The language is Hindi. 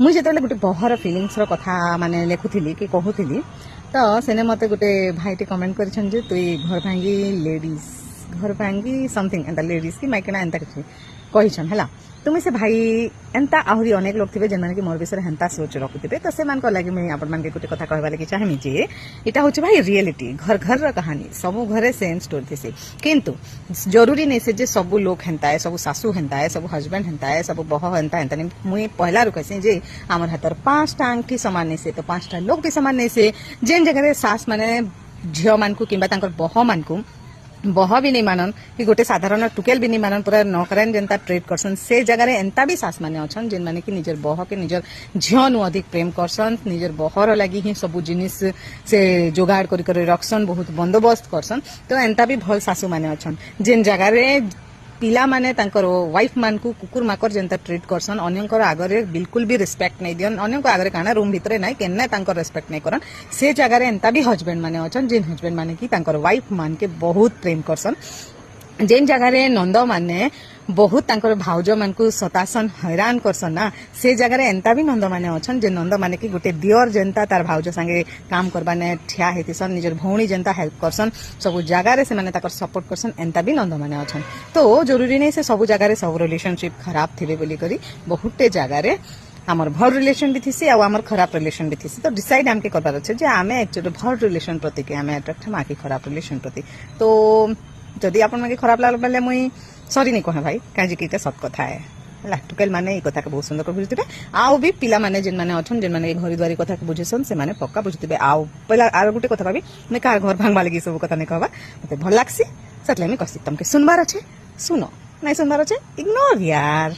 मुझे जो गोटे बहर फिलिंग्स कथा माने लिखुली कि कहूली तो सेने मत गोटे भाईटे कमेंट कर तुई घर भांगी लेडीज घर भांगी समथिंग एंता लेडीज की माइकिना एंता किसी कहीछन है तो मुझे भाई एंता आहरी अनेक लोग थे जेन कि मोर विषय हेन्ता सोच रखुथे तो से लगे मुझे आपण गोटे कथा कहवा लगी चाहमी जे यहाँ हूँ भाई रियलिटी घर घर कहानी सबू घरे सेम स्टोरी थी किंतु जरूरी नहीं से जे सबू लोग हेन्ता है सब सासू हेन्ता है सब हजबैंड हेन्ता है सब बह हेन्ता हेन्ता नहीं मुई पहला कहसी जे आमर हाथर 5टा आंगठी सामान नहीं से तो 5टा लोग भी सामान नहीं से जेन जगह सास माने झील मान को कि बह मान को बह भी नहीं मानन कि गोटे साधारण टुकेल भी नहीं मानन पूरा नौकरान जनता ट्रेड करसन से जगह एंता भी सास माने अच्छन जेन माने कि निजर बह के निजर झील अधिक प्रेम करसन निजर बहर लगी ही सबू जिनिस से जोगाड़ कर रखसन बहुत बंदोबस्त करसन तो एंता भी भल सासू माने अच्छन जेन जगह पिला माने तांकर वाइफ मान को कुकुर माकर जनता ट्रीट करसन अन्यंकर आगरे बिल्कुल भी रिस्पेक्ट नहीं दियन अन्यंकर आगरे काना रूम भितरे नहीं केन्ने तांकर रिस्पेक्ट नहीं करन से जगह एंता भी हजबैंड माने अच्छन जेन हजबैंड माने कि तांकर वाइफ मान के बहुत प्रेम करसन जेन जगह नंद माने बहुत तांकर भाउज मान को सतासन हैरान करसन ना से जगह एंता भी नंद माने अच्छन जे नंद माने कि गोटे दियर जनता तार भाउज संगे काम करबाने ठिया हेतिसन निजर भौणी जनता हेल्प करसन सब जगह से माने ताकर सपोर्ट करसन एंता भी नंद माने अच्छन तो जरूरी नहीं से सब जगह सब रिलेशनशिप खराब थे बोली करी बहुते जगह आमर भल रिलेशन भी थी आमर खराब रिलेशन भी थी तो डिसाइड आमके करबार अच्छे जे आमे एक्चुअली भल रिलेशन प्रति के आमे अट्रैक्ट हम आके खराब रिलेशन प्रति तो जदि आपन माके खराब लागले मुई सॉरी नहीं कहे भाई कहीं कि सत कथा है टुकेल माने कथा के बहुत सुंदर बुझे आउ भी पिला माने जेन माने अच्छन जेन माने घर द्वारी कथा के बुझेसन से माने पक्का बुझे आउ पहला आर गोटे कथा भाभी मैं कार घर भांगवा लगी सब कथा नहीं कहवा मते भल लागसी सतले मैं कसी तुमके सुनबार अच्छे सुनो नहीं सुनबार अच्छे इग्नोर यार।